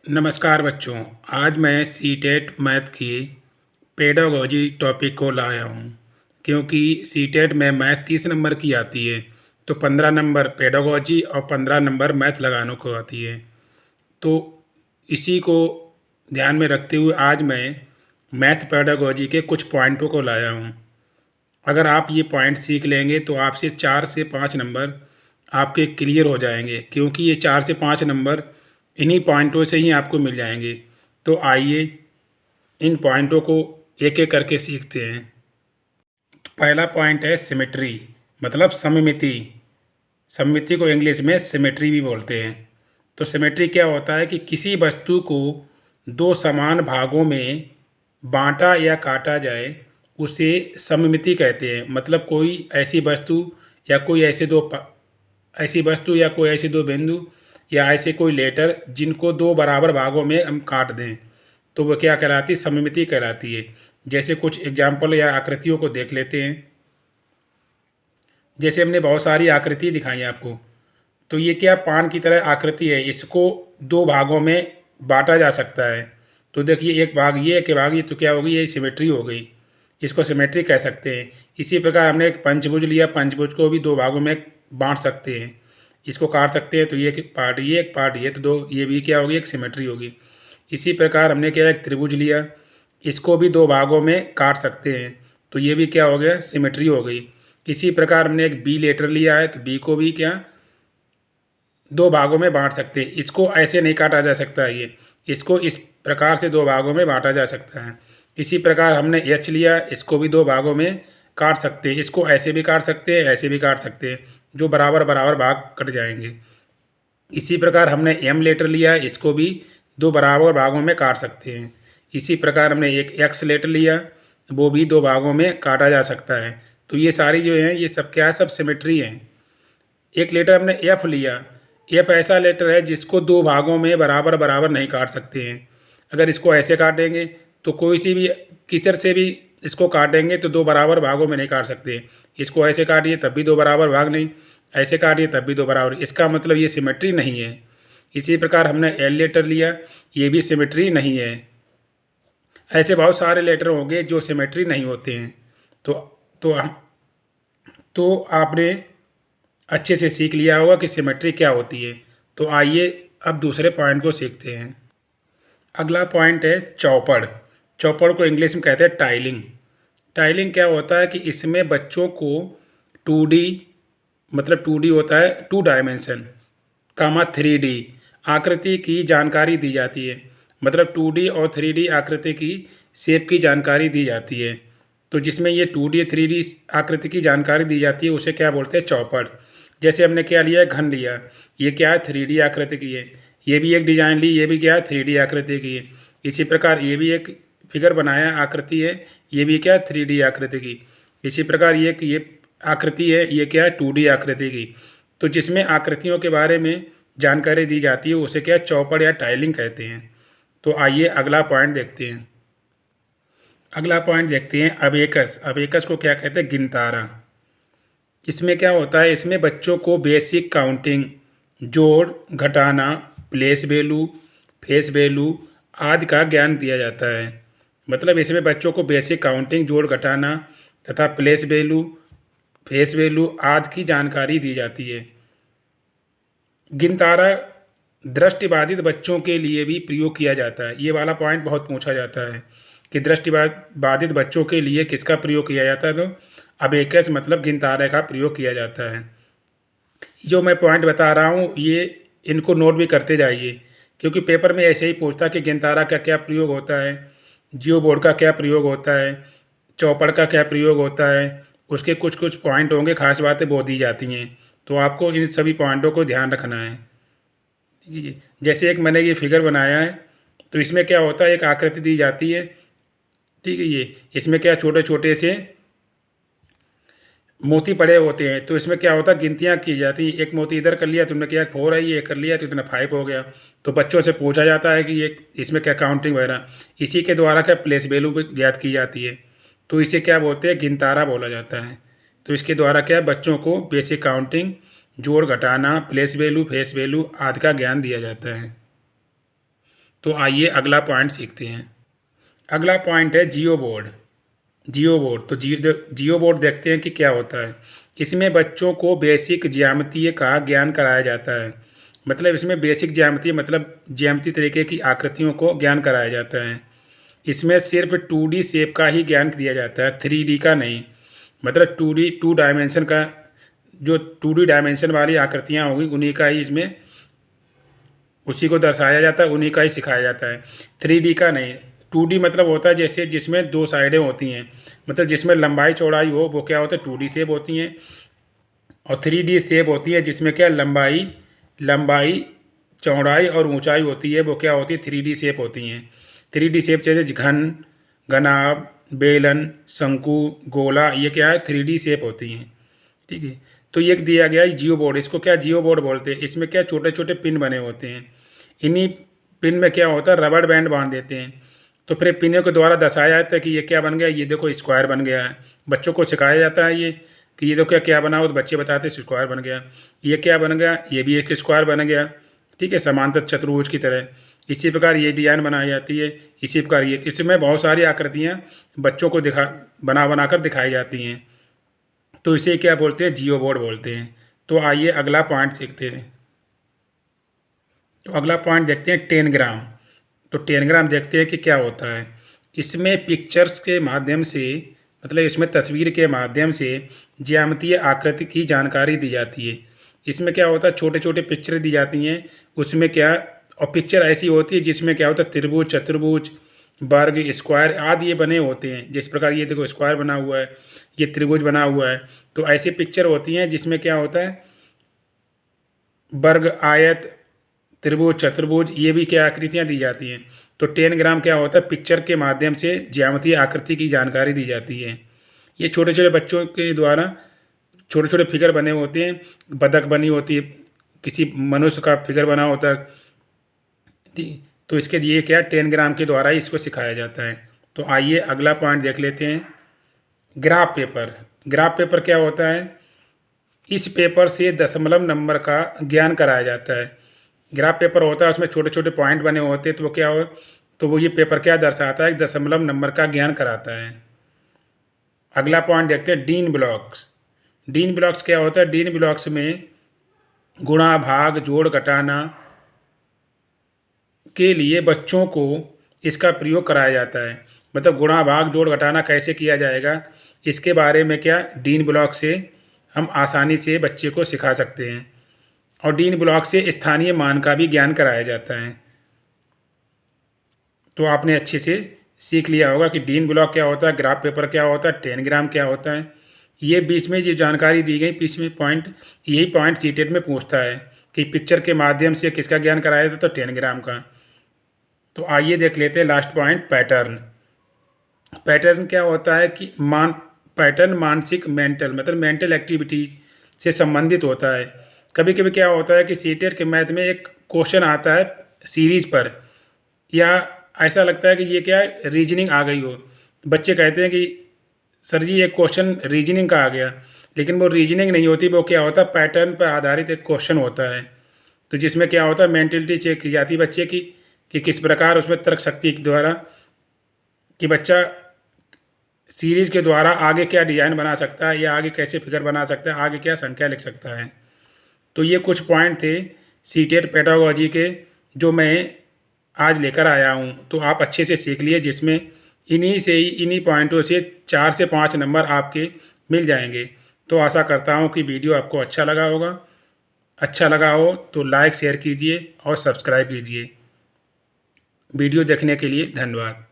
नमस्कार बच्चों। आज मैं सीटेट मैथ की पेडागोजी टॉपिक को लाया हूँ, क्योंकि सीटेट में मैथ 30 नंबर की आती है, तो 15 नंबर पेडागोजी और 15 नंबर मैथ लगाने को आती है। तो इसी को ध्यान में रखते हुए आज मैं मैथ पेडागोजी के कुछ पॉइंटों को लाया हूँ। अगर आप ये पॉइंट सीख लेंगे तो आपसे 4 से 5 नंबर आपके क्लियर हो जाएंगे, क्योंकि ये 4 से 5 नंबर इन्हीं पॉइंटों से ही आपको मिल जाएंगे। तो आइए इन पॉइंटों को एक एक करके सीखते हैं। तो पहला पॉइंट है सिमेट्री, मतलब सममिति। सममिति को इंग्लिश में सिमेट्री भी बोलते हैं। तो सिमेट्री क्या होता है कि किसी वस्तु को दो समान भागों में बांटा या काटा जाए, उसे सममिति कहते हैं। मतलब कोई ऐसी वस्तु या कोई ऐसे दो बिंदु या ऐसे कोई लेटर जिनको दो बराबर भागों में हम काट दें, तो वो क्या कहलाती है? सममिति कहलाती है। जैसे कुछ एग्जाम्पल या आकृतियों को देख लेते हैं। जैसे हमने बहुत सारी आकृति दिखाई है आपको, तो ये क्या पान की तरह आकृति है, इसको दो भागों में बांटा जा सकता है। तो देखिए, एक भाग ये, एक भाग ये, तो क्या होगी? ये सिमेट्री हो गई, इसको सिमेट्री कह सकते हैं। इसी प्रकार हमने एक पंचभुज लिया, पंचभुज को भी दो भागों में बांट सकते हैं, इसको काट सकते हैं। तो ये एक पार्ट ये, एक पार्ट ये, तो दो, ये भी क्या होगी? एक सिमेट्री होगी। इसी प्रकार हमने क्या, एक त्रिभुज लिया, इसको भी दो भागों में काट सकते हैं, तो ये भी क्या हो गया? सिमेट्री हो गई। इसी प्रकार हमने एक बी लेटर लिया है, तो बी को भी क्या दो भागों में बांट सकते हैं। इसको ऐसे नहीं काटा जा सकता है, ये इसको इस प्रकार से दो भागों में बांटा जा सकता है। इसी प्रकार हमने एच लिया, इसको भी दो भागों में काट सकते हैं। इसको ऐसे भी काट सकते हैं, ऐसे भी काट सकते हैं, जो बराबर बराबर भाग कट जाएंगे। इसी प्रकार हमने एम लेटर लिया, इसको भी दो बराबर भागों में काट सकते हैं। इसी प्रकार हमने एक एक्स लेटर लिया, वो भी दो भागों में काटा जा सकता है। तो ये सारी जो हैं, ये सब क्या है? सब सिमेट्री हैं। एक लेटर हमने एफ लिया, एफ ऐसा लेटर है जिसको दो भागों में बराबर बराबर नहीं काट सकते हैं। अगर इसको ऐसे काटेंगे तो कोई सी भी किचर से भी इसको काटेंगे तो दो बराबर भागों में नहीं काट सकते। इसको ऐसे काटिए तब भी दो बराबर भाग नहीं, ऐसे काटिए तब भी दो बराबर, इसका मतलब ये सिमेट्री नहीं है। इसी प्रकार हमने एल लेटर लिया, ये भी सिमेट्री नहीं है। ऐसे बहुत सारे लेटर होंगे जो सिमेट्री नहीं होते हैं। तो तो हम तो आपने अच्छे से सीख लिया होगा कि सिमेट्री क्या होती है। तो आइए अब दूसरे पॉइंट को सीखते हैं। अगला पॉइंट है चौपड़। चौपड़ को इंग्लिश में कहते हैं टाइलिंग। टाइलिंग क्या होता है कि इसमें बच्चों को 2D, मतलब 2D होता है 2 डायमेंशन, कामा 3D आकृति की जानकारी दी जाती है। मतलब 2D और 3D आकृति की शेप की जानकारी दी जाती है। तो जिसमें ये 2D 3D आकृति की जानकारी दी जाती है, उसे क्या बोलते हैं? चौपड़। जैसे हमने क्या लिया है? घन लिया, ये क्या है? 3D आकृति की है। ये भी एक डिजाइन ली, ये भी क्या है? 3D आकृति की है। इसी प्रकार ये भी एक फिगर बनाया आकृति है, ये भी क्या है? 3D आकृति की। इसी प्रकार ये आकृति है, ये क्या है? 2D आकृति की। तो जिसमें आकृतियों के बारे में जानकारी दी जाती है, उसे क्या चौपड़ या टाइलिंग कहते हैं। तो आइए अगला पॉइंट देखते हैं। अगला पॉइंट देखते हैं अबेकस। अबेकस को क्या कहते हैं? गिनतारा। इसमें क्या होता है? इसमें बच्चों को बेसिक काउंटिंग, जोड़ घटाना, प्लेस वैल्यू, फेस वैल्यू आदि का ज्ञान दिया जाता है। मतलब इसमें बच्चों को बेसिक काउंटिंग, जोड़ घटाना तथा प्लेस वैल्यू, फेस वैल्यू आदि की जानकारी दी जाती है। गिनतारा दृष्टिबाधित बच्चों के लिए भी प्रयोग किया जाता है। ये वाला पॉइंट बहुत पूछा जाता है कि दृष्टिबाधित बच्चों के लिए किसका प्रयोग किया जाता है? तो अबेकस मतलब गिनतारे का प्रयोग किया जाता है। जो मैं पॉइंट बता रहा हूँ, ये इनको नोट भी करते जाइए, क्योंकि पेपर में ऐसे ही पूछता कि गिनतारा का क्या प्रयोग होता है, जियो बोर्ड का क्या प्रयोग होता है, चौपड़ का क्या प्रयोग होता है। उसके कुछ कुछ पॉइंट होंगे, खास बातें वो दी जाती हैं, तो आपको इन सभी पॉइंटों को ध्यान रखना है। जी, जैसे एक मैंने ये फिगर बनाया है, तो इसमें क्या होता है? एक आकृति दी जाती है, ठीक है। ये इसमें क्या छोटे छोटे से मोती पड़े होते हैं, तो इसमें क्या होता है? गिनतियाँ की जाती हैं। एक मोती इधर कर लिया, तुमने क्या 4 है, ये कर लिया तो इतना 5 हो गया। तो बच्चों से पूछा जाता है कि ये इसमें क्या काउंटिंग वगैरह, इसी के द्वारा क्या प्लेस वैल्यू भी ज्ञात की जाती है। तो इसे क्या बोलते हैं? गिनतारा बोला जाता है। तो इसके द्वारा क्या बच्चों को बेसिक काउंटिंग, जोड़ घटाना, प्लेस वैल्यू, फेस वैल्यू आदि का ज्ञान दिया जाता है। तो आइए अगला पॉइंट सीखते हैं। अगला पॉइंट है जियो बोर्ड। जियो बोर्ड तो जियो बोर्ड देखते हैं कि क्या होता है। इसमें बच्चों को बेसिक ज्यामितीय का ज्ञान कराया जाता है। मतलब इसमें बेसिक ज्यामिति मतलब ज्यामिति तरीके की आकृतियों को ज्ञान कराया जाता है। इसमें सिर्फ 2D शेप का ही ज्ञान दिया जाता है, 3D का नहीं। मतलब 2D 2 डायमेंशन का, जो 2D डायमेंशन वाली आकृतियाँ होगी उन्हीं का ही इसमें उसी को दर्शाया जाता है, उन्हीं का ही सिखाया जाता है, 3D का नहीं। 2D मतलब होता है जैसे जिसमें 2 साइडें होती हैं, मतलब जिसमें लंबाई चौड़ाई हो, वो क्या होता है 2D शेप होती हैं। और 3D शेप होती है जिसमें क्या लंबाई लंबाई चौड़ाई और ऊंचाई होती है, वो क्या होती है 3D शेप होती हैं। 3D शेप जैसे घन, घनाभ, बेलन, शंकु, गोला, ये क्या है 3D शेप होती हैं। ठीक है। तो ये दिया गया है जियो बोर्ड। इसको क्या जियो बोर्ड बोलते हैं। इसमें क्या छोटे छोटे पिन बने होते हैं। इन्हीं पिन में क्या होता है रबड़ बैंड बांध देते हैं। तो फिर पिनों के द्वारा दर्शाया जाता है कि ये क्या बन गया, ये देखो स्क्वायर बन गया है। बच्चों को सिखाया जाता है ये कि ये देखो क्या क्या बना हो, तो बच्चे बताते हैं स्क्वायर बन गया। ये क्या बन गया, ये भी एक स्क्वायर बन गया। ठीक है, समांतर चतुर्भुज की तरह। इसी प्रकार ये डिजाइन बनाई जाती है। इसी प्रकार ये, इसमें बहुत सारी आकृतियाँ बच्चों को बना कर दिखाई जाती हैं। तो इसे क्या बोलते हैं जियो बोर्ड बोलते हैं। तो आइए अगला पॉइंट सीखते हैं। तो अगला पॉइंट देखते हैं 10 ग्राम। तो 10 ग्राम देखते हैं कि क्या होता है। इसमें पिक्चर्स के माध्यम से, मतलब इसमें तस्वीर के माध्यम से ज्यामितीय आकृति की जानकारी दी जाती है। इसमें क्या होता है छोटे छोटे पिक्चर दी जाती हैं। उसमें क्या, और पिक्चर ऐसी होती है जिसमें क्या होता है त्रिभुज, चतुर्भुज, वर्ग, स्क्वायर आदि ये बने होते हैं। जिस प्रकार ये देखो स्क्वायर बना हुआ है, ये त्रिभुज बना हुआ है। तो ऐसी पिक्चर होती हैं जिसमें क्या होता है वर्ग, आयत, त्रिभुज, चतुर्भुज, ये भी क्या आकृतियाँ दी जाती हैं। तो 10 ग्राम क्या होता है पिक्चर के माध्यम से ज्यामितीय आकृति की जानकारी दी जाती है। ये छोटे छोटे बच्चों के द्वारा छोटे छोटे फिगर बने होते हैं। बतख बनी होती है, किसी मनुष्य का फिगर बना होता है। ठीक, तो इसके लिए क्या 10 ग्राम के द्वारा ही इसको सिखाया जाता है। तो आइए अगला पॉइंट देख लेते हैं। Graph paper. ग्राफ पेपर क्या होता है। इस पेपर से दशमलव नंबर का ज्ञान कराया जाता है। ग्राफ पेपर होता है उसमें छोटे छोटे पॉइंट बने होते हैं। तो वो क्या हो, तो वो ये पेपर क्या दर्शाता है दशमलव नंबर का ज्ञान कराता है। अगला पॉइंट देखते हैं डीन ब्लॉक्स। डीन ब्लॉक्स क्या होता है। डीन ब्लॉक्स में गुणा, भाग, जोड़, घटाना के लिए बच्चों को इसका प्रयोग कराया जाता है। मतलब गुणा, भाग, जोड़, घटाना कैसे किया जाएगा, इसके बारे में क्या डीन ब्लॉक से हम आसानी से बच्चे को सिखा सकते हैं। और डीन ब्लॉक से स्थानीय मान का भी ज्ञान कराया जाता है। तो आपने अच्छे से सीख लिया होगा कि डीन ब्लॉक क्या होता है, ग्राफ पेपर क्या होता है, 10 ग्राम क्या होता है। ये बीच में जो जानकारी दी गई बीच में पॉइंट, यही पॉइंट सीटेट में पूछता है कि पिक्चर के माध्यम से किसका ज्ञान कराया जाता है, तो 10 ग्राम का। तो आइए देख लेते हैं लास्ट पॉइंट पैटर्न। पैटर्न क्या होता है कि पैटर्न मानसिक मेंटल मतलब मेंटल एक्टिविटीज से संबंधित होता है। कभी कभी क्या होता है कि सीटेट के मैथ में एक क्वेश्चन आता है सीरीज पर, या ऐसा लगता है कि ये क्या है रीजनिंग आ गई हो। बच्चे कहते हैं कि सर जी ये क्वेश्चन रीजनिंग का आ गया, लेकिन वो रीजनिंग नहीं होती, वो क्या होता है पैटर्न पर आधारित एक क्वेश्चन होता है। तो जिसमें क्या होता है मेंटलिटी चेक की जाती है बच्चे की कि किस प्रकार उसमें तर्क शक्ति के द्वारा कि बच्चा सीरीज के द्वारा आगे क्या डिज़ाइन बना सकता है, या आगे कैसे फिगर बना सकता है, आगे क्या संख्या लिख सकता है। तो ये कुछ पॉइंट थे सीटेट पेडागोजी के जो मैं आज लेकर आया हूँ। तो आप अच्छे से सीख लिए, जिसमें इन्हीं पॉइंटों से 4 से 5 नंबर आपके मिल जाएंगे। तो आशा करता हूँ कि वीडियो आपको अच्छा लगा होगा। अच्छा लगा हो तो लाइक शेयर कीजिए और सब्सक्राइब कीजिए। वीडियो देखने के लिए धन्यवाद।